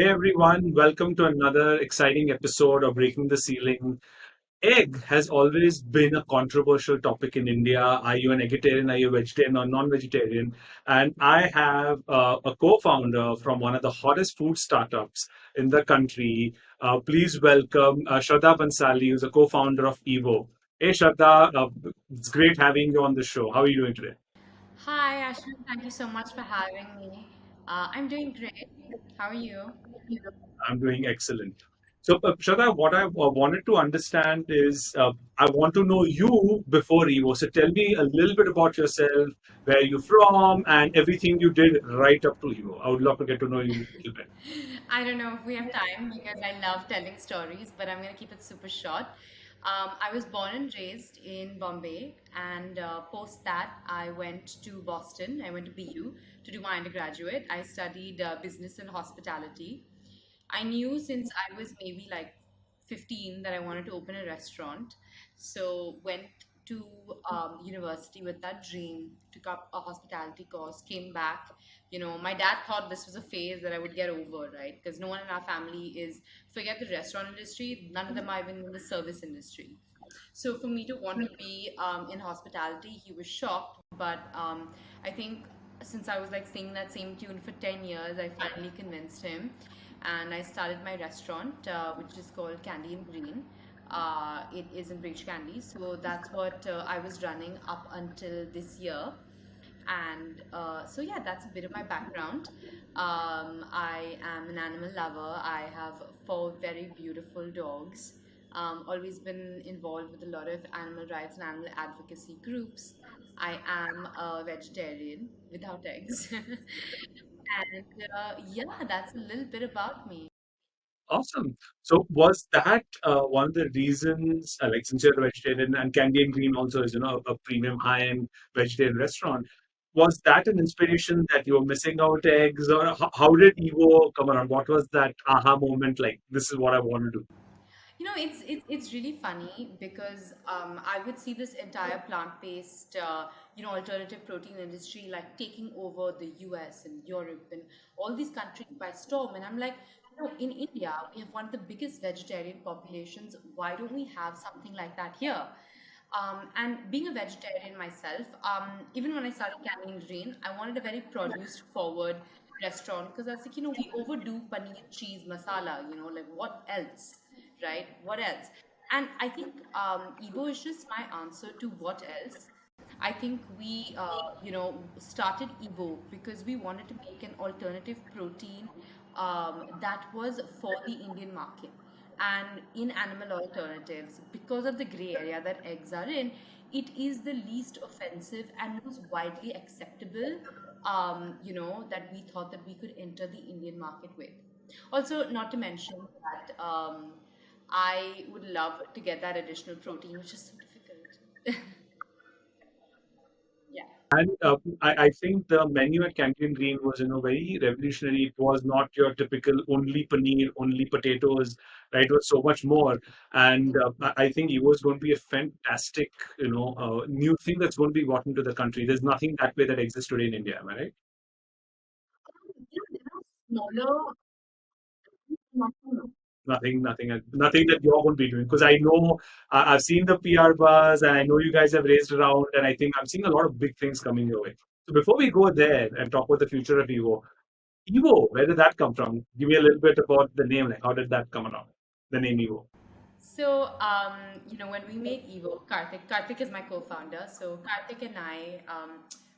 everyone, welcome to another exciting episode of Breaking the Ceiling. Egg has always been a controversial topic in India. Are you an vegetarian? Are you a vegetarian or non-vegetarian? And I have a co-founder from one of the hottest food startups in the country. Please welcome Shraddha Bhansali, who's a co-founder of Evo. Hey Shraddha, it's great having you on the show. How are you doing today? Hi, Ashwin. Thank you so much for having me. I'm doing great. How are you? I'm doing excellent. So, Shraddha, what I wanted to understand is I want to know you before Evo. So, tell me a little bit about yourself, where you're from, and everything you did right up to Evo. I would love to get to know you a little bit. I don't know if we have time because I love telling stories, but I'm going to keep it super short. I was born and raised in Bombay, and post that, I went to Boston. I went to BU to do my undergraduate. I studied business and hospitality. I knew since I was maybe like 15 that I wanted to open a restaurant. So went to university with that dream, took up a hospitality course, came back. My dad thought this was a phase that I would get over, right? Because no one in our family is, forget the restaurant industry, none of them are even in the service industry. So for me to want to be in hospitality, he was shocked. But I think since I was like singing that same tune for 10 years, I finally convinced him. And I started my restaurant, which is called Candy and Green. It is in Bridge Candy. So that's what I was running up until this year. And so, yeah, that's a bit of my background. I am an animal lover. I have four very beautiful dogs. Always been involved with a lot of animal rights and animal advocacy groups. I am a vegetarian without eggs. And yeah, that's a little bit about me. Awesome. So, was that one of the reasons, like since you're a vegetarian and Candy and Green also is, a premium high-end vegetarian restaurant, was that an inspiration that you were missing out eggs, or how did Evo come around? What was that aha moment like? This is what I want to do. It's really funny because I would see this entire plant-based, alternative protein industry like taking over the US and Europe and all these countries by storm. And I'm like, in India, we have one of the biggest vegetarian populations. Why don't we have something like that here? And being a vegetarian myself, even when I started Canning Green, I wanted a very produce forward restaurant because I was like, we overdo paneer, cheese, masala, like what else, right? What else? And I think Evo is just my answer to what else. I think we, started Evo because we wanted to make an alternative protein that was for the Indian market. And in animal alternatives, because of the gray area that eggs are in, it is the least offensive and most widely acceptable, that we thought that we could enter the Indian market with. Also, not to mention that I would love to get that additional protein, which is so difficult. Yeah. And I think the menu at Canteen Green was, very revolutionary. It was not your typical only paneer, only potatoes, right? It was so much more. And I think it was going to be a fantastic, new thing that's going to be brought into the country. There's nothing that way that exists today in India, am I right? Smaller. Nothing that you're going to be doing. Because I know I've seen the PR buzz, and I know you guys have raised around, and I think I'm seeing a lot of big things coming your way. So before we go there and talk about the future of Evo, Evo, where did that come from? Give me a little bit about the name. Like, how did that come around? The name Evo. So, when we made Evo, Kartik is my co-founder. So Kartik and I,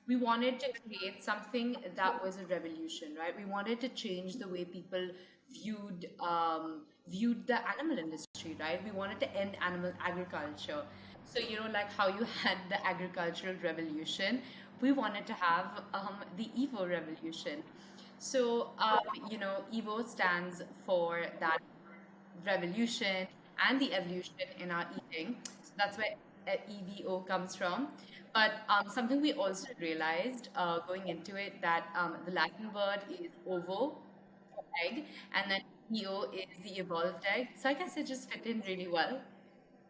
we wanted to create something that was a revolution, right? We wanted to change the way people viewed the animal industry, right? We wanted to end animal agriculture. So, like how you had the agricultural revolution, we wanted to have the Evo revolution. So, Evo stands for that revolution and the evolution in our eating. So that's where EVO comes from. But something we also realized going into it that the Latin word is ovo, for egg, and then EO is the evolved egg. So I guess it just fit in really well.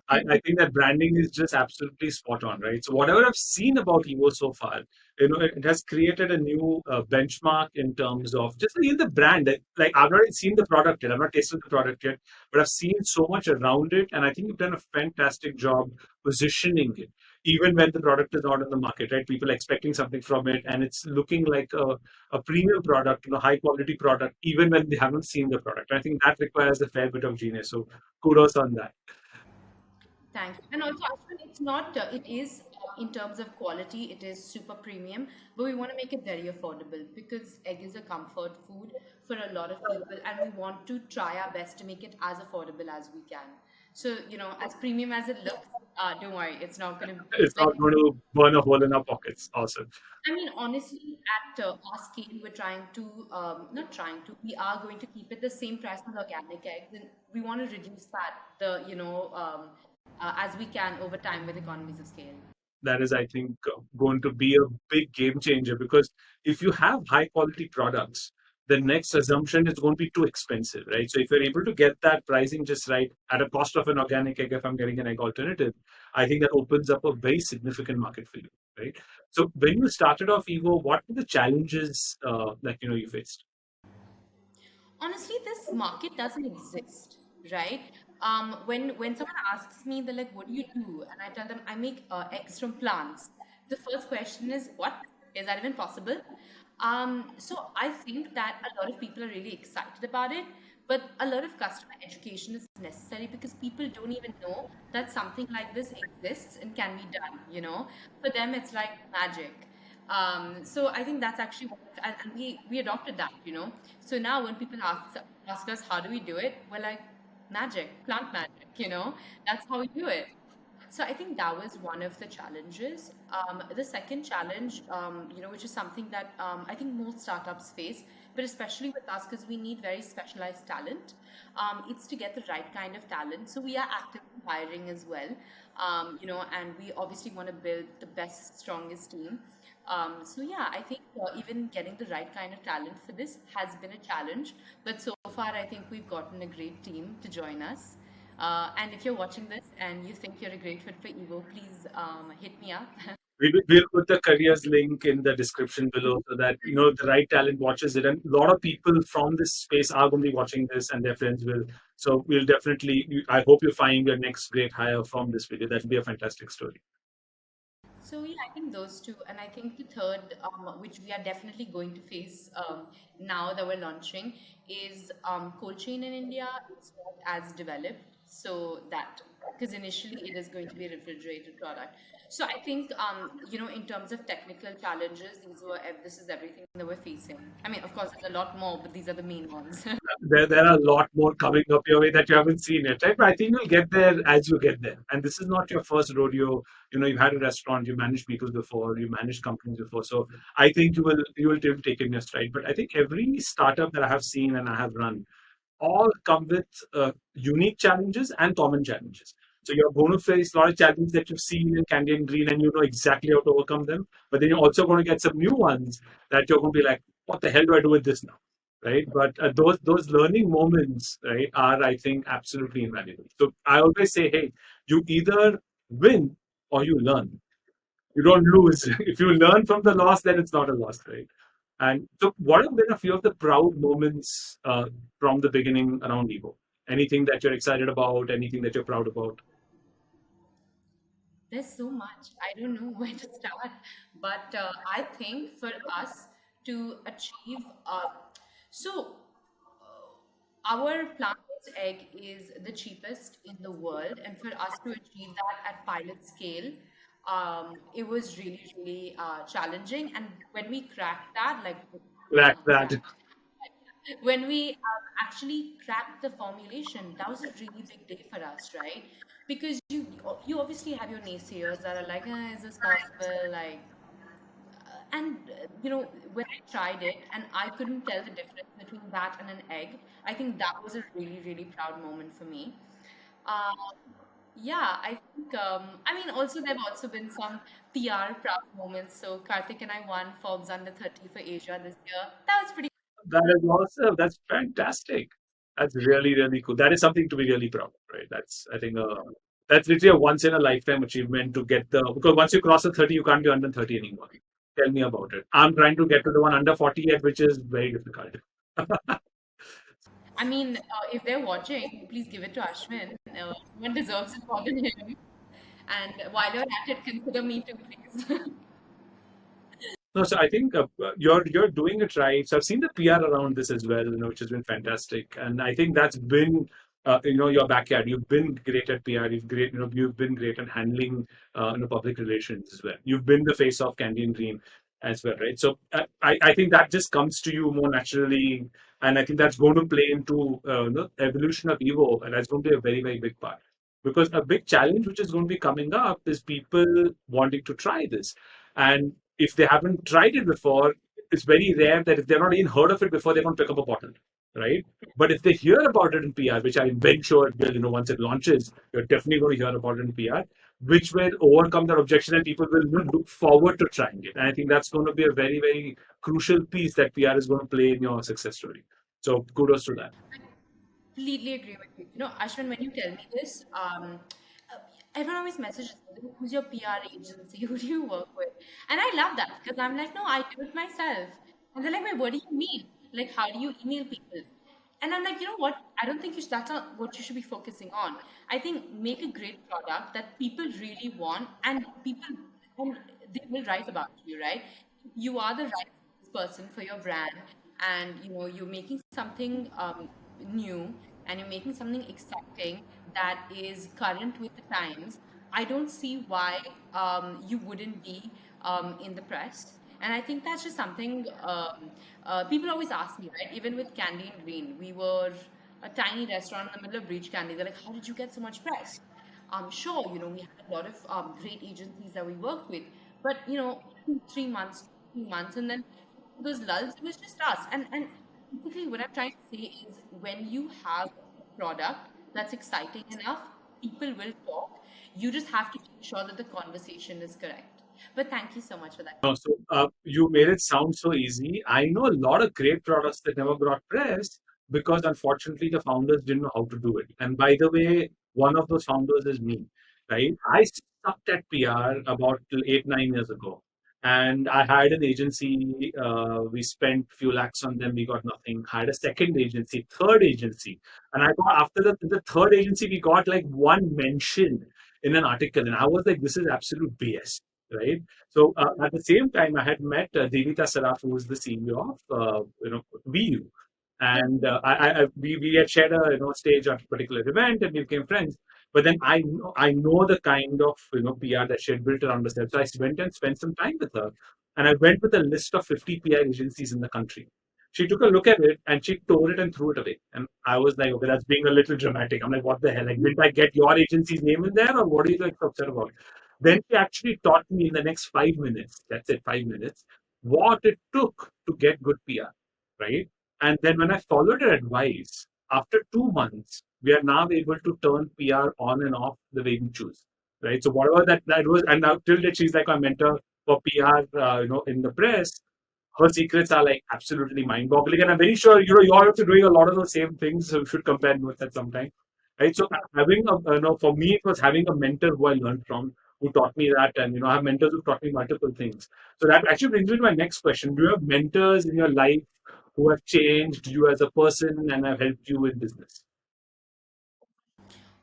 I think that branding is just absolutely spot on, right? So whatever I've seen about Evo so far, it has created a new benchmark in terms of just in the brand. Like I've not seen the product yet, I've not tasted the product yet, but I've seen so much around it, and I think you've done a fantastic job positioning it, even when the product is not in the market, right? People are expecting something from it, and it's looking like a premium product, high quality product, even when they haven't seen the product. I think that requires a fair bit of genius. So kudos on that. Thank you. And also, Ashwin, it's not, it is in terms of quality, it is super premium, but we want to make it very affordable because egg is a comfort food for a lot of people, and we want to try our best to make it as affordable as we can. So, as premium as it looks, don't worry, it's not going to It's like, not going to burn a hole in our pockets. Awesome. I mean, honestly, at our scale, we're trying to, not trying to, we are going to keep it the same price as organic eggs, and we want to reduce that, as we can over time with economies of scale. That is, I think, going to be a big game changer because if you have high quality products, the next assumption is going to be too expensive, right? So if you're able to get that pricing just right at a cost of an organic egg, if I'm getting an egg alternative, I think that opens up a very significant market for you, right? So when you started off Evo, what were the challenges that you faced? Honestly, this market doesn't exist, right? When someone asks me, they're like, "What do you do?" and I tell them, "I make eggs from plants." The first question is, "What is that even possible?" So I think that a lot of people are really excited about it, but a lot of customer education is necessary because people don't even know that something like this exists and can be done. For them, it's like magic. So I think that's actually and we adopted that. So now when people ask us how do we do it, we're like magic, plant magic. That's how we do it. So I think that was one of the challenges. The second challenge, which is something that I think most startups face, but especially with us because we need very specialized talent. It's to get the right kind of talent. So we are actively hiring as well, and we obviously want to build the best, strongest team. So yeah, I think even getting the right kind of talent for this has been a challenge. But so far, I think we've gotten a great team to join us. And if you're watching this and you think you're a great fit for Evo, please hit me up. We'll put the careers link in the description below so that the right talent watches it, and a lot of people from this space are going to be watching this, and their friends will. So we'll definitely. I hope you find your next great hire from this video. That will be a fantastic story. So yeah, I think those two, and I think the third, which we are definitely going to face now that we're launching, is cold chain in India. It's not as developed, so that because initially it is going to be a refrigerated product. So I think in terms of technical challenges, this is everything that we're facing. I mean, of course, there's a lot more, but these are the main ones. There are a lot more coming up your way that you haven't seen yet, right? But I think you'll get there as you get there. And this is not your first rodeo. You've had a restaurant, you managed people before, you managed companies before. So I think you will take it in your stride. But I think every startup that I have seen and I have run all come with unique challenges and common challenges. So you're going to face a lot of challenges that you've seen in Candy and Green, and you know exactly how to overcome them. But then you're also going to get some new ones that you're going to be like, "What the hell do I do with this now?" Right? But those learning moments, right, are I think absolutely invaluable. So I always say, hey, you either win or you learn. You don't lose. If you learn from the loss, then it's not a loss, right? And so, what have been a few of the proud moments from the beginning around Evo? Anything that you're excited about? Anything that you're proud about? There's so much. I don't know where to start. But I think for us to achieve, so our plant-based egg is the cheapest in the world, and for us to achieve that at pilot scale, it was really, really challenging. And when we cracked that, like, Crack not that. cracked, when we actually cracked the formulation, that was a really big day for us, right? Because you obviously have your naysayers that are like, is this possible? Like, and when I tried it and I couldn't tell the difference between that and an egg, I think that was a really, really proud moment for me. Uh, yeah, I think, I mean, also, there have also been some PR proud moments. So, Kartik and I won Forbes Under 30 for Asia this year. That was pretty. That is awesome. That's fantastic. That's really, really cool. That is something to be really proud of, right? That's, I think, That's literally a once in a lifetime achievement to get the, because once you cross the 30, you can't be under 30 anymore. Tell me about it. I'm trying to get to the one under 40 yet, which is very difficult. I mean, if they're watching, please give it to Ashwin. One deserves it more than him. And while you're at it, consider me too, please. No, so I think you're doing it right. So I've seen the PR around this as well, which has been fantastic, and I think that's been your backyard. You've been great at PR. You've been great at handling public relations as well. You've been the face of Candy and Green as well, right? So I think that just comes to you more naturally, and I think that's going to play into the evolution of Evo, and that's going to be a very very big part. Because a big challenge which is going to be coming up is people wanting to try this. And if they haven't tried it before, it's very rare that if they're not even heard of it before, they're going to pick up a bottle, right? But if they hear about it in PR, which I'm very sure it will, once it launches, you're definitely going to hear about it in PR, which will overcome that objection and people will look forward to trying it. And I think that's going to be a very, very crucial piece that PR is going to play in your success story. So kudos to that. Completely agree with you. You know, Ashwin, when you tell me this, uh, everyone always messages me, who's your PR agency? Who do you work with? And I love that because I'm like, no, I do it myself. And they're like, wait, what do you mean? Like, how do you email people? And I'm like, you know what? I don't think that's not what you should be focusing on. I think make a great product that people really want and and they will write about you, right? You are the right person for your brand, and you're making something new, and you're making something exciting that is current with the times. I don't see why you wouldn't be in the press. And I think that's just something people always ask me, right? Even with Candy and Green, we were a tiny restaurant in the middle of Breach Candy. They're like, how did you get so much press? Sure, we had a lot of great agencies that we worked with, but 2, 3 months, 2 months, and then those lulls, it was just us. And basically, what I'm trying to say is, when you have a product that's exciting enough, people will talk. You just have to make sure that the conversation is correct. But thank you so much for that. No, so you made it sound so easy. I know a lot of great products that never got press because unfortunately the founders didn't know how to do it. And by the way, one of those founders is me, right? I sucked at PR about 8, 9 years ago. And I hired an agency. We spent few lakhs on them. We got nothing. Hired a second agency, third agency. And I got after the third agency, we got like one mention in an article. And I was like, this is absolute BS, right? So at the same time, I had met Devita Saraf, who was the CEO of VU, and we had shared a stage at a particular event, and we became friends. But then I know the kind of PR that she had built around herself. So I went and spent some time with her, and I went with a list of 50 PR agencies in the country. She took a look at it and she tore it and threw it away. And I was like, okay, that's being a little dramatic. I'm like, what the hell? Like, didn't I get your agency's name in there, or what are you like upset about? Then she actually taught me in the next 5 minutes, that's it, 5 minutes, what it took to get good PR, right? And then when I followed her advice, after 2 months, we are now able to turn PR on and off the way we choose, right? So whatever that was, and now till date, she's like my mentor for PR, in the press. Her secrets are like absolutely mind-boggling, and I'm very sure you're also doing a lot of the same things. So we should compare notes at some time, right? So having for me, it was having a mentor who I learned from, who taught me that, and I have mentors who taught me multiple things. So that actually brings me to my next question: do you have mentors in your life who have changed you as a person and have helped you in business?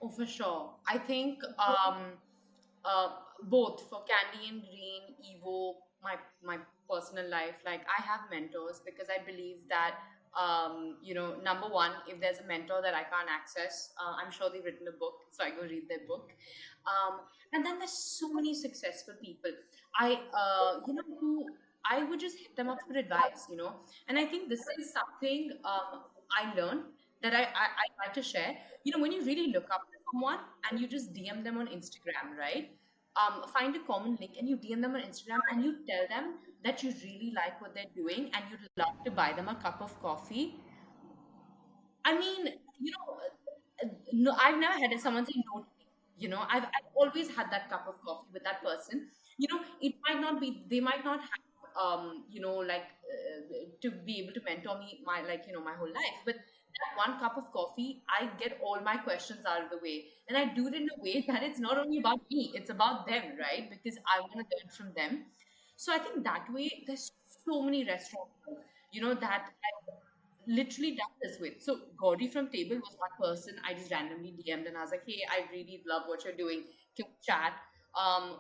Oh, for sure. I think uh, both for Candy and Green, Evo, my personal life. Like, I have mentors because I believe that number one, if there's a mentor that I can't access, I'm sure they've written a book, so I go read their book. And then there's so many successful people. Who I would just hit them up for advice. And I think this is something I learned that I like to share. When you really look up to someone and you just DM them on Instagram, right? Find a common link and you DM them on Instagram and you tell them that you really like what they're doing and you'd love to buy them a cup of coffee. I mean, no, I've never had someone say no to me. I've always had that cup of coffee with that person. It might not be, they might not have, to be able to mentor me my, like, my whole life, but that one cup of coffee, I get all my questions out of the way. And I do it in a way that it's not only about me, it's about them, right? Because I want to learn from them. So I think that way, there's so many restaurants, that I've literally done this with. So Gauri from Table was one person I just randomly DM'd and I was like, hey, I really love what you're doing. Can we chat?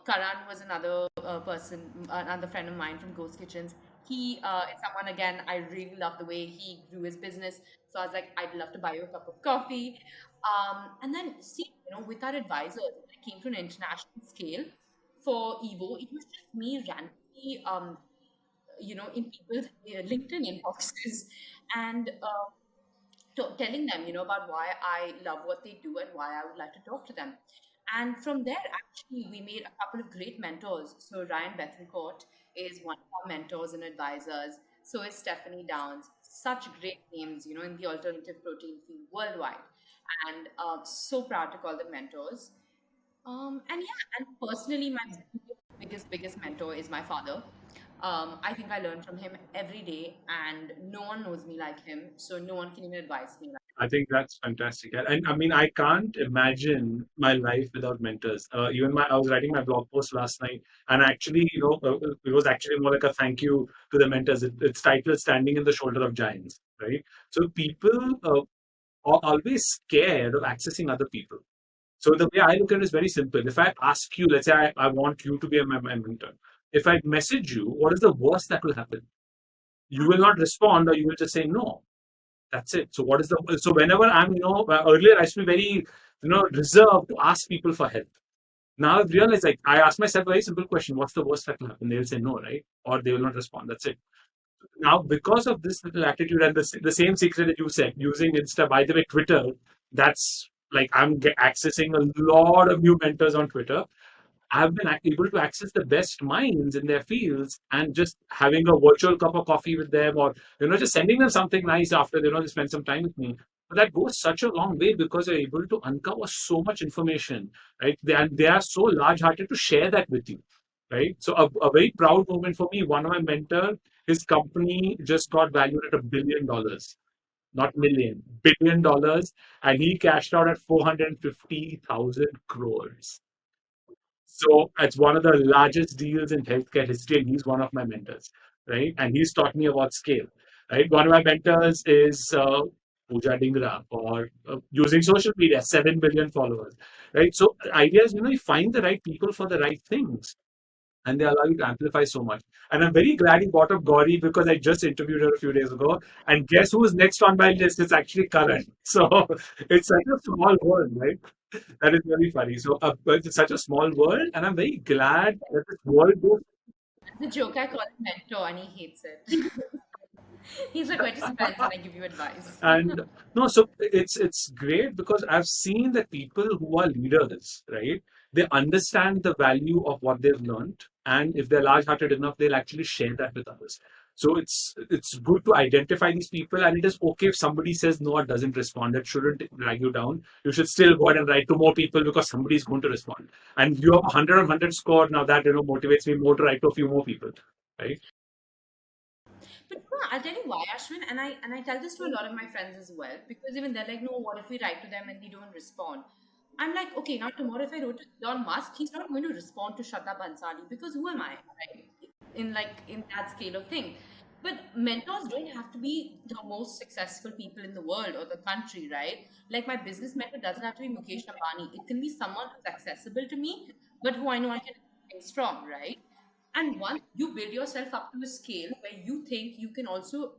Karan was another person, another friend of mine from Ghost Kitchens. He is someone, again, I really love the way he grew his business. So I was like, I'd love to buy you a cup of coffee. And then see, with our advisors, when it came to an international scale for Evo, it was just me randomly, in people's LinkedIn inboxes and telling them, about why I love what they do and why I would like to talk to them. And from there, actually, we made a couple of great mentors. So Ryan Bethencourt is one of our mentors and advisors. So is Stephanie Downs. Such great names, in the alternative protein field worldwide. And so proud to call them mentors. And yeah, and personally, my biggest mentor is my father. I think I learn from him every day, and no one knows me like him, so no one can even advise me. I think that's fantastic. And I mean, I can't imagine my life without mentors. I was writing my blog post last night, and actually, it was actually more like a thank you to the mentors. It's titled "Standing in the Shoulder of Giants," right? So people are always scared of accessing other people. So the way I look at it is very simple. If I ask you, let's say I want you to be my mentor. If I message you, what is the worst that will happen? You will not respond, or you will just say no. That's it. So what is the so whenever I'm earlier I used to be very reserved to ask people for help. Now I've realized, like, I ask myself a very simple question: what's the worst that will happen? They'll say no, right? Or they will not respond. That's it. Now, because of this little attitude and the same secret that you said, using Insta, by the way, Twitter, that's like accessing a lot of new mentors on Twitter. I've been able to access the best minds in their fields, and just having a virtual cup of coffee with them, or just sending them something nice after they spend some time with me. But that goes such a long way, because you're able to uncover so much information, right? They are so large-hearted to share that with you, right? So a very proud moment for me. One of my mentors, his company just got valued at $1 billion, not million, $1 billion, and he cashed out at 450,000 crores. So it's one of the largest deals in healthcare history, and he's one of my mentors, right? And he's taught me about scale, right? One of my mentors is Pooja Dingra, for using social media, 7 billion followers, right? So the idea is, you find the right people for the right things, and they allow you to amplify so much. And I'm very glad you brought up Gauri, because I just interviewed her a few days ago. And guess who's next on my list? It's actually Karan. So it's such a small world, right? That is very funny. So but it's such a small world, and I'm very glad that this world goes. The joke, I call him mentor and he hates it. He's like, where to spend when I give you advice. And no, so it's great, because I've seen that people who are leaders, right? They understand the value of what they've learned, and if they're large-hearted enough, they'll actually share that with others. So it's good to identify these people, and it is okay if somebody says no or doesn't respond. That shouldn't drag you down. You should still go ahead and write to more people, because somebody is going to respond. And you have 100 on 100 score now. That motivates me more to write to a few more people, right? But yeah, I'll tell you why, Ashwin, and I tell this to a lot of my friends as well, because even they're like, no, what if we write to them and they don't respond? I'm like, okay, now tomorrow if I wrote to Elon Musk, he's not going to respond to Shraddha Bhansali, because who am I, right? In that scale of thing. But mentors don't have to be the most successful people in the world or the country, right? Like my business mentor doesn't have to be Mukesh Ambani. It can be someone who's accessible to me, but who I know I can do things from, right? And once you build yourself up to a scale where you think you can also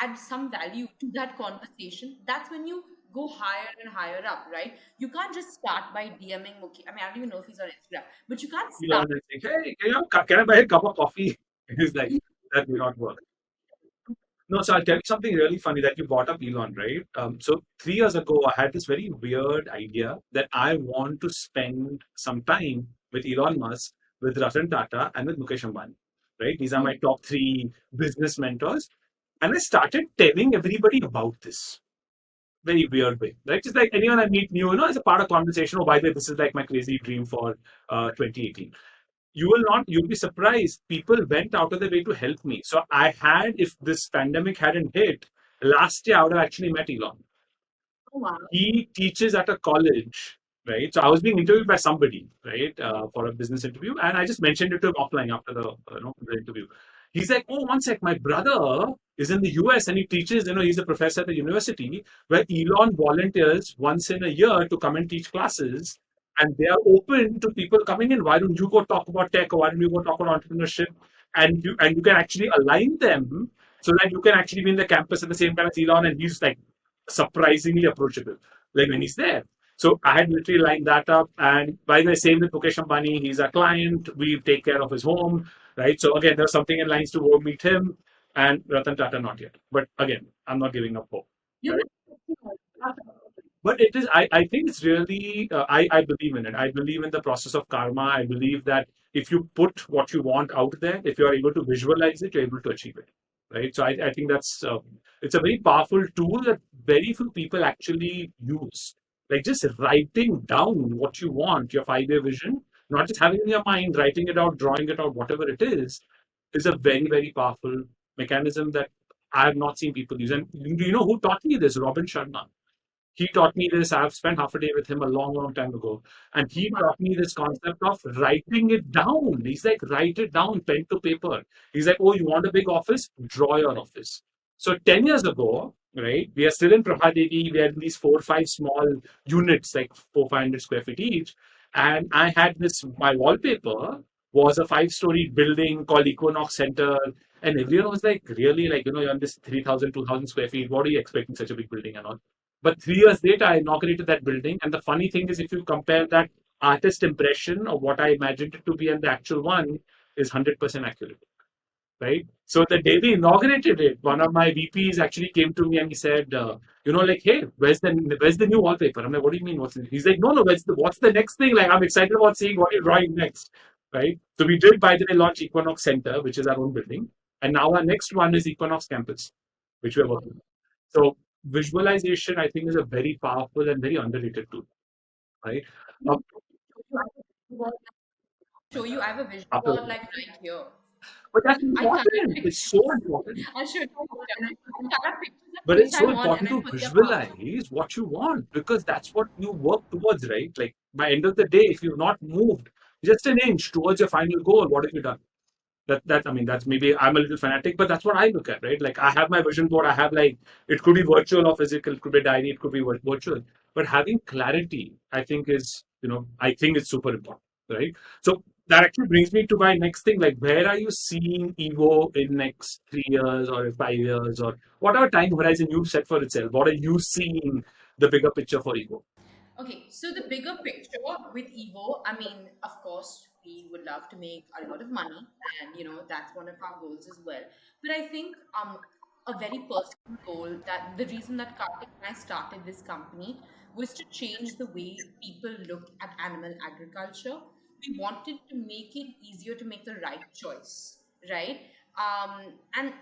add some value to that conversation, that's when you go higher and higher up, right? You can't just start by DMing Mukesh. I mean, I don't even know if he's on Instagram, but you can't start. Elon is like, hey, can I buy a cup of coffee? He's like, that will not work. No, so I'll tell you something really funny that you brought up Elon, right? So 3 years ago, I had this very weird idea that I want to spend some time with Elon Musk, with Ratan Tata, and with Mukesh Ambani, right? These are my top three business mentors. And I started telling everybody about this very weird way, right? Just like anyone I meet new, as a part of conversation. Oh, by the way, this is like my crazy dream for 2018. You'll be surprised. People went out of their way to help me. So I had, if this pandemic hadn't hit, last year I would have actually met Elon. Oh, wow. He teaches at a college, right? So I was being interviewed by somebody, right, for a business interview, and I just mentioned it to him offline after the interview. He's like, "Oh, one sec, my brother is in the US and he teaches. He's a professor at the university where Elon volunteers once in a year to come and teach classes." And they are open to people coming in. Why don't you go talk about tech, or why don't you go talk about entrepreneurship? And you can actually align them so that you can actually be in the campus at the same time as Elon, and he's like surprisingly approachable, like when he's there. So I had literally lined that up. And by the way, same with Mukesh Ambani, he's a client. We take care of his home, right? So again, there's something in lines to go meet him. And Ratan Tata, not yet. But again, I'm not giving up hope. You Right? But it is, I think it's really, I believe in it. I believe in the process of karma. I believe that if you put what you want out there, if you're able to visualize it, you're able to achieve it. Right. So I think it's a very powerful tool that very few people actually use. Like just writing down what you want, your 5 year vision, not just having it in your mind, writing it out, drawing it out, whatever it is a very, very powerful mechanism that I have not seen people use. And do you know who taught me this? Robin Sharma. He taught me this. I've spent half a day with him a long, long time ago. And he taught me this concept of writing it down. He's like, write it down, pen to paper. He's like, oh, you want a big office? Draw your office. So 10 years ago, right, we are still in Prabhadevi. We had these 4 or 5 small units, like 500 square feet each. And I had this, my wallpaper was a 5 story building called Equinox Center. And everyone was like, really, like, you're on this 3,000, 2,000 square feet. What are you expecting such a big building and all? But 3 years later, I inaugurated that building. And the funny thing is, if you compare that artist impression of what I imagined it to be and the actual one, is 100% accurate. Right. So the day we inaugurated it, one of my VPs actually came to me and he said, like, hey, where's the new wallpaper? I'm like, what do you mean? He's like, no, what's the next thing? Like, I'm excited about seeing what you're drawing next. Right. So we did, by the way, launch Equinox Center, which is our own building. And now our next one is Equinox Campus, which we're working on. So visualization, I think, is a very powerful and very underrated tool, right? Uh, Show you, I have a vision after, board like right here. but that's I color important. It's so pictures. important. I'll show you. I color pictures of But things it's I so want and important I to put them up. visualize what you want because that's what you work towards, right? Like by end of the day, if you've not moved just an inch towards your final goal, what have you done? That I mean, that's maybe I'm a little fanatic, but that's what I look at, right? Like I have my vision board. I have like it could be virtual or physical, it could be a diary, it could be virtual. But having clarity, I think I think it's super important, right? So that actually brings me to my next thing. Like, where are you seeing Evo in next 3 years or 5 years or whatever time horizon you've set for itself? What are you seeing the bigger picture for Evo? Okay, so the bigger picture with Evo, I mean, of course, we would love to make a lot of money, and that's one of our goals as well. But I think a very personal goal that the reason that Kartik and I started this company was to change the way people look at animal agriculture. We wanted to make it easier to make the right choice, right? And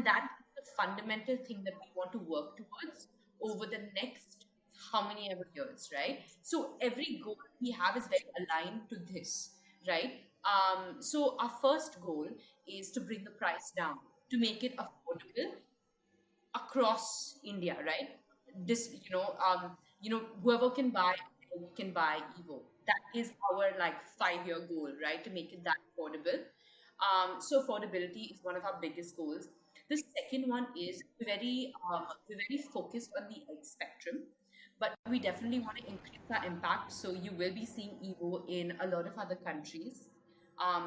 that is the fundamental thing that we want to work towards over the next how many ever years, right? So every goal we have is very aligned to this, right? So our first goal is to bring the price down, to make it affordable across India, right? This, whoever can buy Evo. That is our like 5 year goal, right? To make it that affordable. So affordability is one of our biggest goals. The second one is we're very focused on the egg spectrum, but we definitely want to increase our impact. So you will be seeing Evo in a lot of other countries.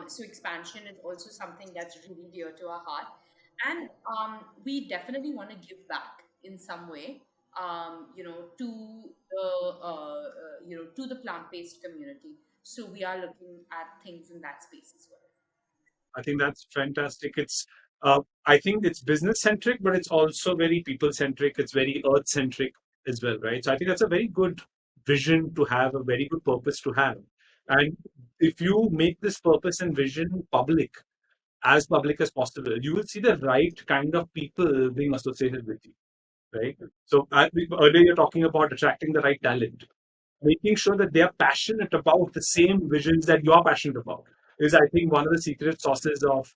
So expansion is also something that's really dear to our heart, and we definitely want to give back in some way. To the plant-based community. So we are looking at things in that space as well. I think that's fantastic. I think it's business centric, but it's also very people centric. It's very earth centric as well, right? So I think that's a very good vision to have, a very good purpose to have. And if you make this purpose and vision public, as public as possible, you will see the right kind of people being associated with you, right? So earlier you're talking about attracting the right talent, making sure that they are passionate about the same visions that you are passionate about is, I think, one of the secret sauces of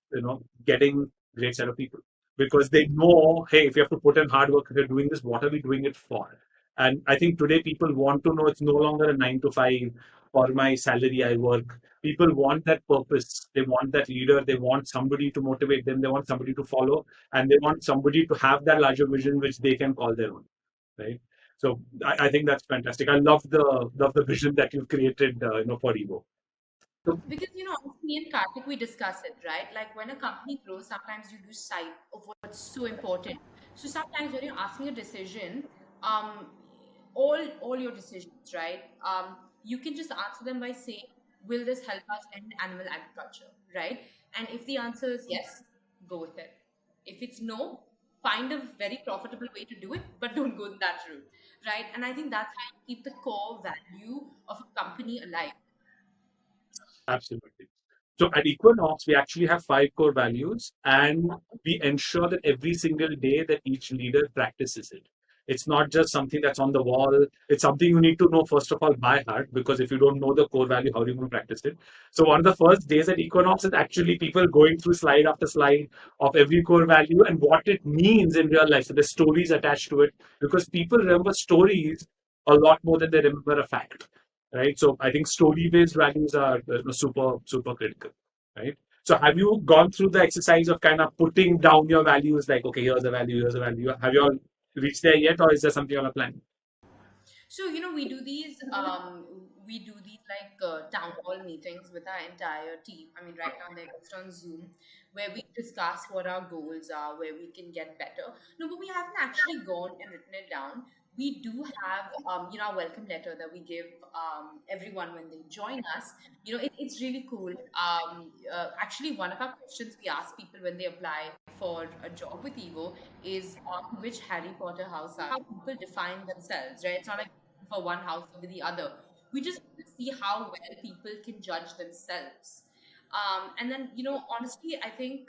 getting great set of people, because they know, hey, if you have to put in hard work, if you're doing this, what are we doing it for? And I think today people want to know it's no longer a 9 to 5 or my salary I work. People want that purpose. They want that leader. They want somebody to motivate them. They want somebody to follow, and they want somebody to have that larger vision which they can call their own. Right. So I think that's fantastic. I love the vision that you've created, for Evo. So Because, me and Kartik, we discuss it, right? Like when a company grows, sometimes you lose sight of what's so important. So sometimes when you're asking a decision, um, all your decisions, right? You can just answer them by saying, "Will this help us in animal agriculture?" Right? And if the answer is yes, go with it. If it's no, find a very profitable way to do it, but don't go that route, right? And I think that's how you keep the core value of a company alive. absolutely. So at Equinox, we actually have 5 core values, and we ensure that every single day that each leader practices it. It's not just something that's on the wall. It's something you need to know first of all by heart, because if you don't know the core value, how are you going to practice it? So one of the first days at Equinox is actually people going through slide after slide of every core value and what it means in real life. So there's stories attached to it, because people remember stories a lot more than they remember a fact, right? So I think story-based values are super critical, right? So have you gone through the exercise of kind of putting down your values, like, okay, here's a value, here's a value. Have you all reached there yet, or is there something on a plan? So, we do these like town hall meetings with our entire team. I mean, right now they're just on Zoom, where we discuss what our goals are, where we can get better. No, but we haven't actually gone and written it down. We do have, our welcome letter that we give everyone when they join us. It's really cool. Actually, one of our questions we ask people when they apply for a job with Evo is which Harry Potter house are you? People define themselves, right? It's not like for one house over the other. We just want to see how well people can judge themselves. And then, honestly, I think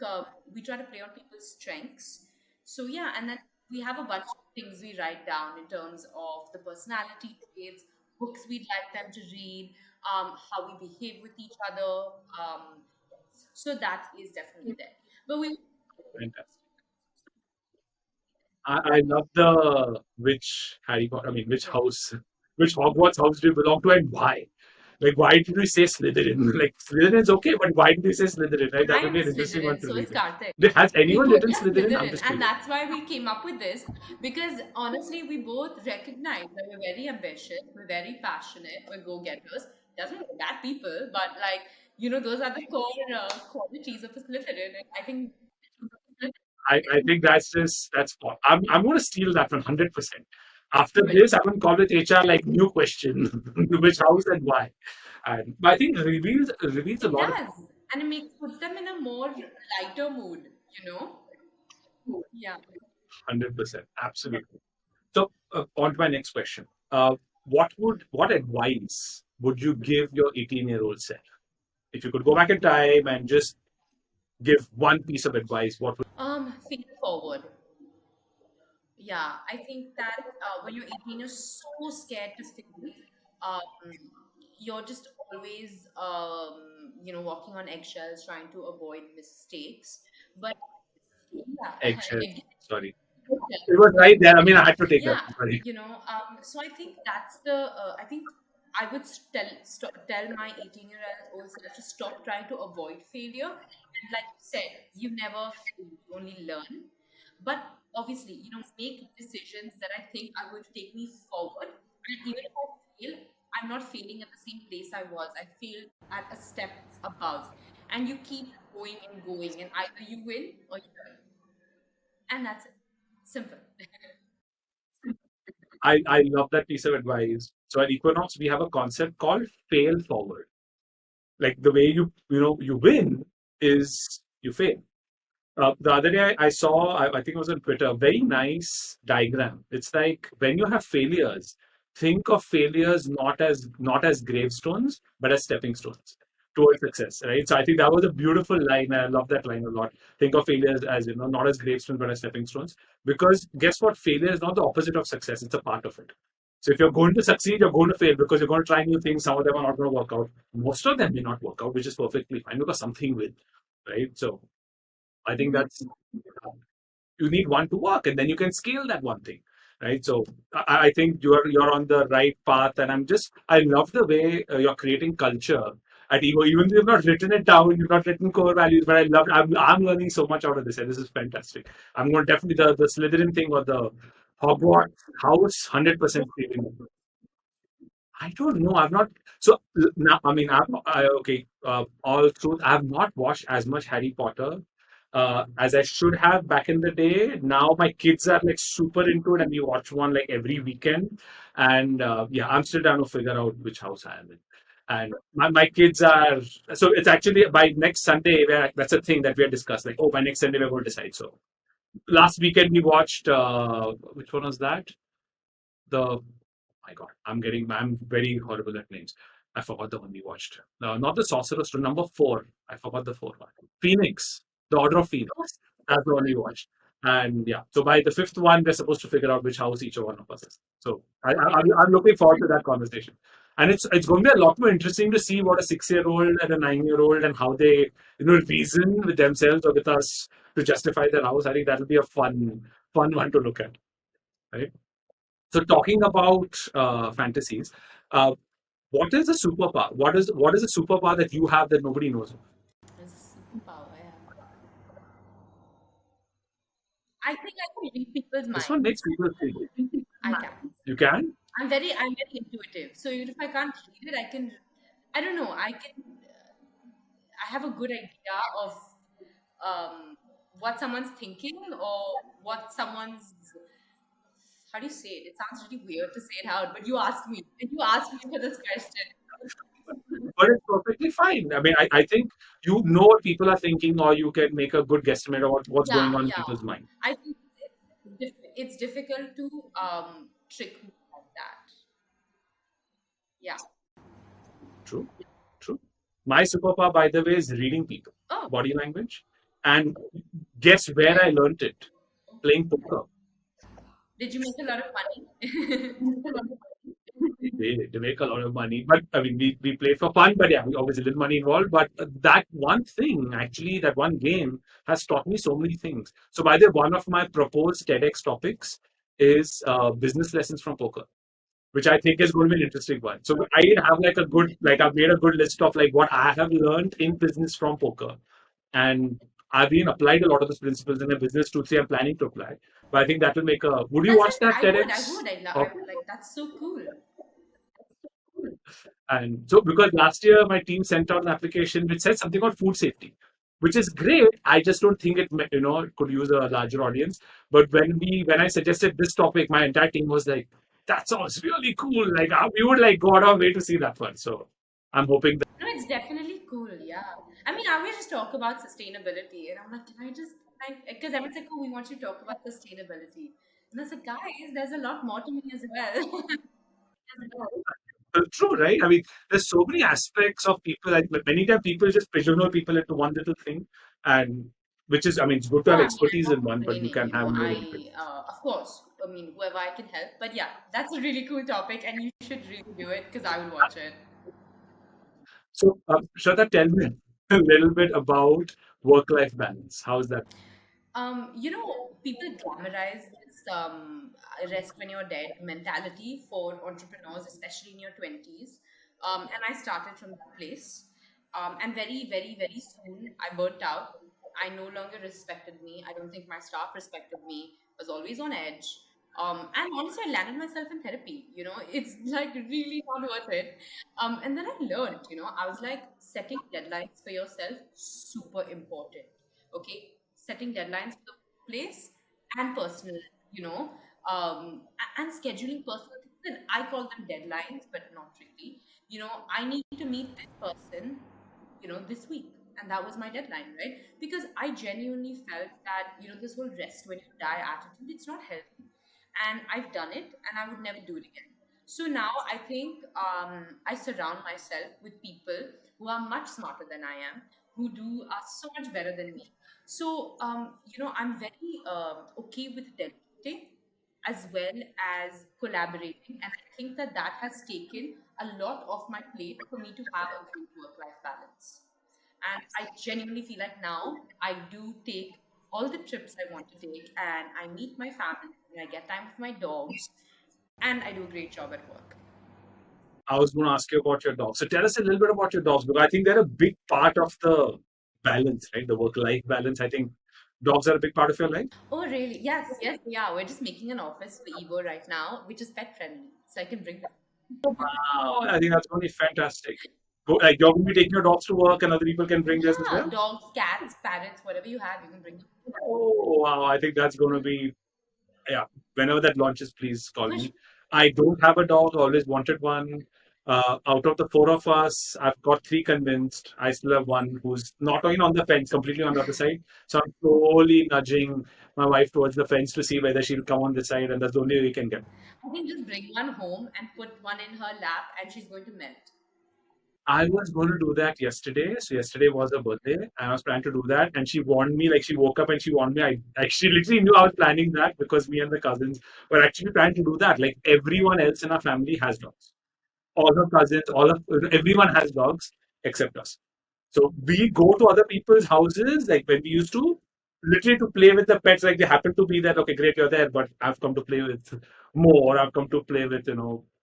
we try to play on people's strengths. So, yeah, and then we have a bunch of things we write down in terms of the personality traits, books we'd like them to read, how we behave with each other. So, that is definitely there. But we Fantastic. I love the which Harry Potter, I mean, which house, which Hogwarts house do you belong to, and why? Like, why did we say Slytherin? Like, Slytherin's okay, but why did we say Slytherin, right? That would I'm be a an interesting one Slytherin, to so is read. Kartik. Has We anyone both written are Slytherin? I'm Slytherin, just and curious. that's why we came up with this because honestly, we both recognize that we're very ambitious, we're very passionate, we're go-getters. Doesn't mean we're bad people, but like those are the core qualities of a Slytherin, and I think I think I'm going to steal that 100%. After this, I'm going to call with HR like new question, which house and why. And but I think reveals a it lot of does, and it makes puts them in a more lighter mood. You know, yeah. 100%. Absolutely. So on to my next question. What advice would you give your 18-year-old self if you could go back in time and just give one piece of advice? What would Fail forward. Yeah, I think that when you're 18, you're so scared to fail. Um, you're just always, walking on eggshells, trying to avoid mistakes. But yeah, eggshell? egg- Sorry, it was right there. I mean, I had to take that. yeah, Sorry. so I think I think I would tell my 18-year-old self to stop trying to avoid failure. And like you said, you never fail, you only learn. But obviously, make decisions that I think are going to take me forward. And even if I fail, I'm not failing at the same place I was. I failed at a step above. And you keep going and going, and either you win or you learn. And that's it. Simple. I love that piece of advice. So at Equinox, we have a concept called fail forward. Like the way you win is you fail. The other day I saw, I think it was on Twitter, a very nice diagram. It's like when you have failures, think of failures not as gravestones, but as stepping stones towards success, right? So I think that was a beautiful line, and I love that line a lot. Think of failures as not as gravestones, but as stepping stones. Because guess what? Failure is not the opposite of success; it's a part of it. So if you're going to succeed, you're going to fail because you're going to try new things. Some of them are not going to work out. Most of them may not work out, which is perfectly fine because something will, right? So I think that's you need one to work, and then you can scale that one thing. right? So I think you're on the right path, and I love the way you're creating culture at Evo. Even though you've not written it down, you've not written core values, but I'm learning so much out of this, and this is fantastic. I'm going to definitely the Slytherin thing or the Hogwarts house 100% feeling. I don't know. I've not. So now, I mean, okay. All truth, I have not watched as much Harry Potter as I should have back in the day. Now my kids are like super into it, and we watch one like every weekend. And yeah, I'm still trying to figure out which house I am in. And my kids are so it's actually by next Sunday. That's a thing that we had discussed. Like, oh, by next Sunday we're going to decide. So last weekend we watched which one was that? The my God, I'm very horrible at names. I forgot the one we watched. Not the Sorcerer's Stone, number four. I forgot the fourth one. Phoenix, the Order of Phoenix. That's the one we watched. And yeah, so by the fifth one, we're supposed to figure out which house each one of us is. So I'm looking forward to that conversation. And it's going to be a lot more interesting to see what a 6-year-old and a 9-year-old and how they reason with themselves or with us to justify their house. I think that'll be a fun one to look at, right? So talking about fantasies, uh, what is a superpower? What is a superpower that you have that nobody knows of? It's a superpower, yeah. I think I can read people's This mind. one makes people think. I can. You can? I'm very intuitive. So even if I can't read it, I can. I don't know. I have a good idea of um, what someone's thinking or what someone's. How do you say it? It sounds really weird to say it out, but you asked me. You asked me for this question. But it's perfectly fine. I mean, I think you know what people are thinking, or you can make a good guesstimate of what's Yeah, going on in yeah. people's mind. I think it's difficult to trick me like that. Yeah. True, true. My superpower, by the way, is reading people, Oh, body language, and guess where I where? learned it? Playing poker. Did you make a lot of money? They make a lot of money. But I mean, we play for fun, but yeah, we obviously little money involved. But that one thing, actually, that one game has taught me so many things. So, by the way, one of my proposed TEDx topics is business lessons from poker, which I think is going to be an interesting one. So, I have like I've made a good list of like what I have learned in business from poker. And I've been applied a lot of those principles in a business too. I'm planning to apply. But I think that will make a. Would you That's watch it. that I would. I TEDx? would. Of I like. That's so cool. And so, because last year my team sent out an application which said something about food safety, which is great. I just don't think it could use a larger audience. But when I suggested this topic, my entire team was like, "That sounds really cool. Like we would like go out our way to see that one." So I'm hoping that. No, it's definitely cool. Yeah. I mean, I always just talk about sustainability, and I'm like, can I just like because everyone's like, oh, we want you to talk about sustainability, and I was like, guys, there's a lot more to me as well. True, right? I mean, there's so many aspects of people. Like many times, people just pigeonhole people into one little thing, and which is, I mean, it's good to No, have I mean, I'm expertise not in one, but you complaining. can You have know, more input. of course, I mean, whoever I can help. But yeah, that's a really cool topic, and you should really do it because I would watch it. So, Shraddha, tell me a little bit about work-life balance. How's that? People glamorize this rest when you're dead mentality for entrepreneurs, especially in your 20s. And I started from that place. And very, very, very soon I burnt out. I no longer respected me. I don't think my staff respected me. I was always on edge. And honestly, I landed myself in therapy. It's like really not worth it. And then I learned, I was like, setting deadlines for yourself, super important. Okay, setting deadlines for the place and personal, you know, and scheduling personal things. And I call them deadlines, but not really. I need to meet this person, this week. And that was my deadline, right? Because I genuinely felt that, this whole rest when you die attitude, it's not healthy. And I've done it and I would never do it again. So now I think I surround myself with people who are much smarter than I am, who do are so much better than me. So, I'm very okay with delegating as well as collaborating. And I think that that has taken a lot off my plate for me to have a great work life balance. And I genuinely feel like now I do take all the trips I want to take and I meet my family. and I get time for my dogs, and I do a great job at work. I was going to ask you about your dogs. So tell us a little bit about your dogs because I think they're a big part of the balance, right? The work-life balance. I think dogs are a big part of your life. Oh, really? Yes, yes, yeah. We're just making an office for Evo right now, which is pet friendly, so I can bring them. Wow, I think that's going to be fantastic. Like you're going to be taking your dogs to work, and other people can bring theirs as Yeah, well. dogs, cats, parrots, whatever you have, you can bring them. Oh wow, I think that's going to be yeah. Whenever that launches, please call For me. I don't have a dog. Always wanted one. Out of the four of us, I've got three convinced. I still have one who's not even on the fence, completely on the other side. So I'm slowly nudging my wife towards the fence to see whether she'll come on this side, and that's the only way we can get. I can just bring one home and put one in her lap, and she's going to melt. I was going to do that yesterday. So yesterday was her birthday, and I was planning to do that. And she warned me, like she woke up and she warned me. She literally knew I was planning that because me and the cousins were actually trying to do that. Like everyone else in our family has dogs. All her cousins, all of everyone has dogs except us. So we go to other people's houses, like when we used to, literally to play with the pets. Like they happen to be that okay, great, you're there, but I've come to play with Mo, or I've come to play with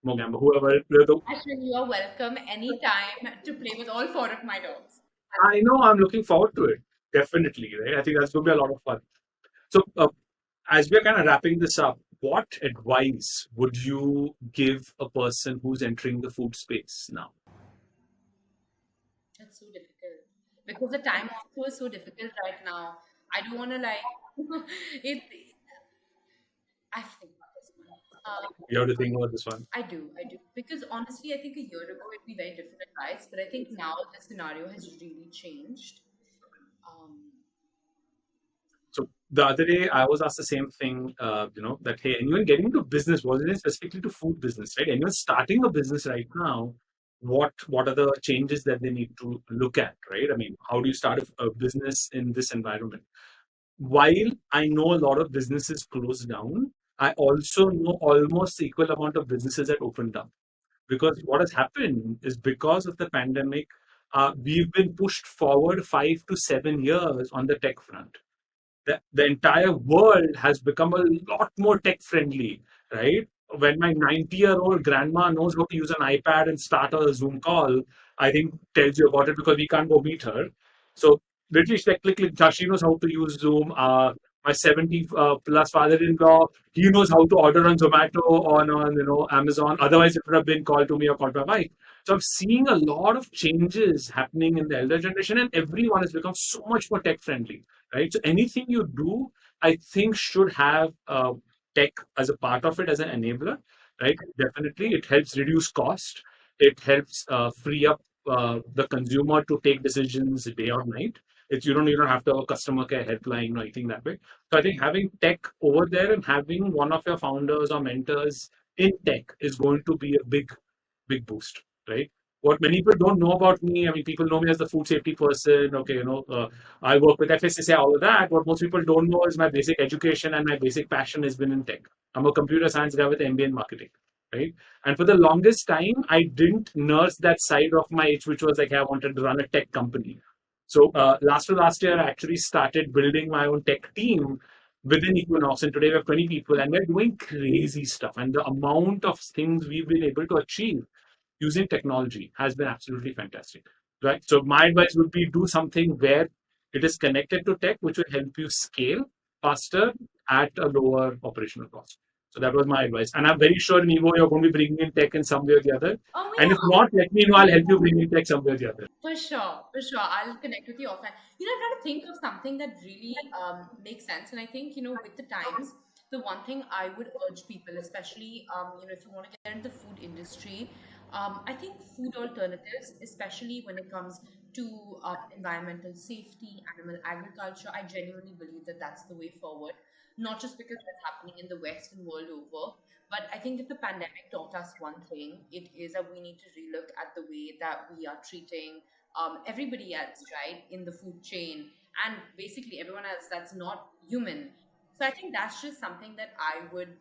Mogamba, whoever. Ashwin, you are welcome anytime to play with all four of my dogs. I know I'm looking forward to it. Definitely, right? I think that's going to be a lot of fun. So, as we're kind of wrapping this up, what advice would you give a person who's entering the food space now? It's so difficult because the time also is so difficult right now. I don't want to like it. I have to think about this one. You have to think about this one. I do. Because honestly, I think a year ago it'd be very different advice, but I think now the scenario has really changed. Um, So the other day, I was asked the same thing. That hey, anyone getting into business wasn't it specifically to food business, right? Anyone starting a business right now, what are the changes that they need to look at, right? I mean, how do you start a business in this environment? While I know a lot of businesses closed down, I also know almost equal amount of businesses that opened up. Because what has happened is because of the pandemic, we've been pushed forward 5 to 7 years on the tech front. The entire world has become a lot more tech friendly, right? When my 90-year-old grandma knows how to use an iPad and start a Zoom call, I think tells you about it because we can't go meet her. So literally, she's like, click, click, she knows how to use Zoom. My 70 plus father-in-law, he knows how to order on Zomato, on Amazon. Otherwise, it would have been called to me or called to my wife. So I'm seeing a lot of changes happening in the elder generation, and everyone has become so much more tech friendly, right? So anything you do, I think, should have tech as a part of it as an enabler, right? Definitely, it helps reduce cost. It helps free up the consumer to take decisions day or night. It's you don't have to have a customer care helpline or anything that way. So I think having tech over there and having one of your founders or mentors in tech is going to be a big boost, right? What many people don't know about me, I mean, people know me as the food safety person. Okay, I work with FSSA, all of that. What most people don't know is my basic education and my basic passion has been in tech. I'm a computer science guy with MBA in marketing, right? And for the longest time, I didn't nurse that side of my age, which was like I wanted to run a tech company. So last year, I actually started building my own tech team within Equinox, and today we have 20 people, and we're doing crazy stuff. And the amount of things we've been able to achieve using technology has been absolutely fantastic, right? So my advice would be do something where it is connected to tech, which will help you scale faster at a lower operational cost. So that was my advice. And I'm very sure in Evo, you're going to be bringing in tech in some way or the other. oh And if yeah, not, let me know. I'll help you bring in tech some way or the other. for sure, for sure. I'll connect with you offline. I'm trying to think of something that really makes sense. And I think, with the times, the one thing I would urge people, especially, if you want to get into the food industry, I think food alternatives, especially when it comes to environmental safety, animal agriculture, I genuinely believe that that's the way forward. Not just because that's happening in the West and world over, but I think if the pandemic taught us one thing, it is that we need to relook at the way that we are treating everybody else, right, in the food chain, and basically everyone else that's not human. So I think that's just something that I would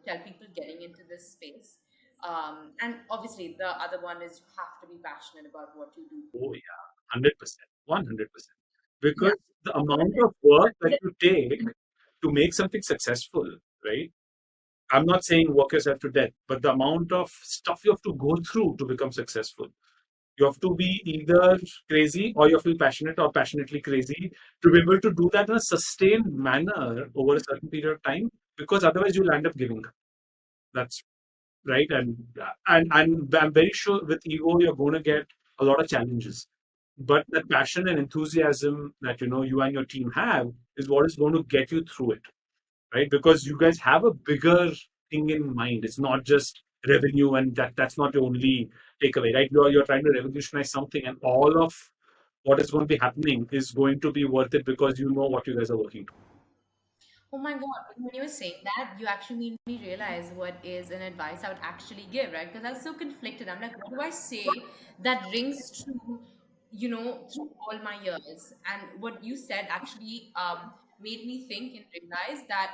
tell people getting into this space. And obviously, the other one is you have to be passionate about what you do. Oh, yeah, 100%, 100%. Yeah. Because the amount of work that you take to make something successful, right? I'm not saying work yourself to death, but the amount of stuff you have to go through to become successful. You have to be either crazy or you feel passionate or passionately crazy to be able to do that in a sustained manner over a certain period of time, because otherwise you'll end up giving up. That's right. And I'm very sure with Evo, you're going to get a lot of challenges. But that passion and enthusiasm that you and your team have is what is going to get you through it, right? Because you guys have a bigger thing in mind. It's not just revenue, and that's not your only takeaway, right? You're trying to revolutionize something, and all of what is going to be happening is going to be worth it because you know what you guys are working to. Oh my God, when you were saying that, you actually made me realize what is an advice I would actually give, right? Because I was so conflicted. I'm like, what do I say that rings true, through all my years? And what you said actually made me think and realize that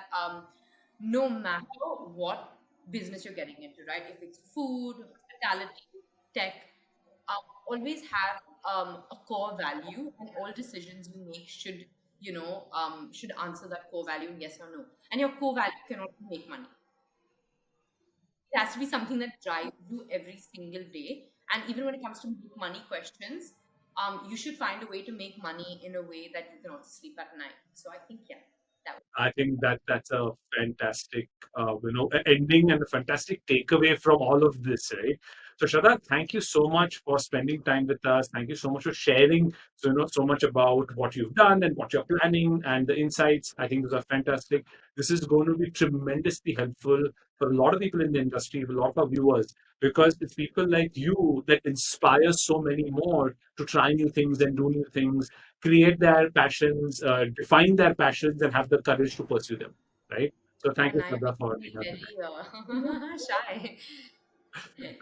no matter what business you're getting into, right? If it's food, hospitality, tech, always have a core value, and all decisions you make should answer that core value, yes or no. And your core value cannot make money. It has to be something that drives you every single day. And even when it comes to make money questions, you should find a way to make money in a way that you can also sleep at night. So I think, yeah, that was. I think that's a fantastic, ending and a fantastic takeaway from all of this, right? So, Shraddha, thank you so much for spending time with us. Thank you so much for sharing, so much about what you've done and what you're planning and the insights. I think those are fantastic. This is going to be tremendously helpful for a lot of people in the industry, for a lot of our viewers, because it's people like you that inspire so many more to try new things and do new things, create their passions, define their passions, and have the courage to pursue them. Right. So thank you, And I Shraddha, appear for to be being on very today. shy.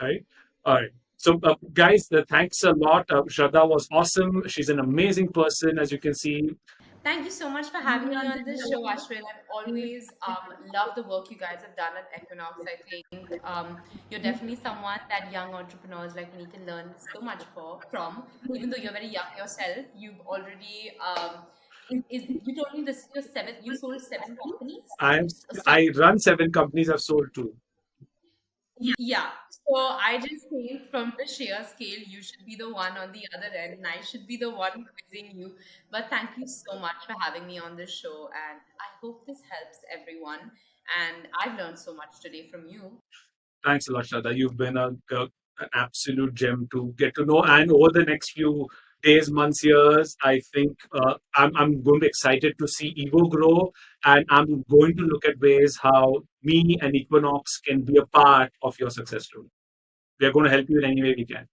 Right. All right. So, guys, thanks a lot. Shraddha was awesome. She's an amazing person, as you can see. Thank you so much for having me on this show, Ashwin. I've always loved the work you guys have done at Equinox. I think you're definitely someone that young entrepreneurs like me can learn so much from. Even though you're very young yourself, you've already you told me this is your seventh. You sold seven companies. I'm Start. I run 7 companies. I've sold two. Yeah. So I just think from the sheer scale, you should be the one on the other end, and I should be the one quizzing you. But thank you so much for having me on this show, and I hope this helps everyone. And I've learned so much today from you. Thanks a lot, Shraddha. You've been an absolute gem to get to know. And over the next few days, months, years, I think I'm going to be excited to see Evo grow. And I'm going to look at ways how me and Equinox can be a part of your success story. We are going to help you in any way we can.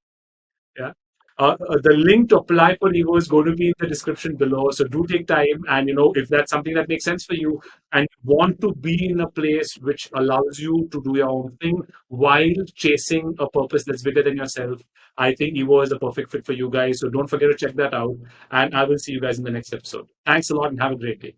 Yeah. The link to apply for Evo is going to be in the description below. So do take time, and if that's something that makes sense for you, and want to be in a place which allows you to do your own thing while chasing a purpose that's bigger than yourself, I think Evo is a perfect fit for you guys. So don't forget to check that out, and I will see you guys in the next episode. Thanks a lot, and have a great day.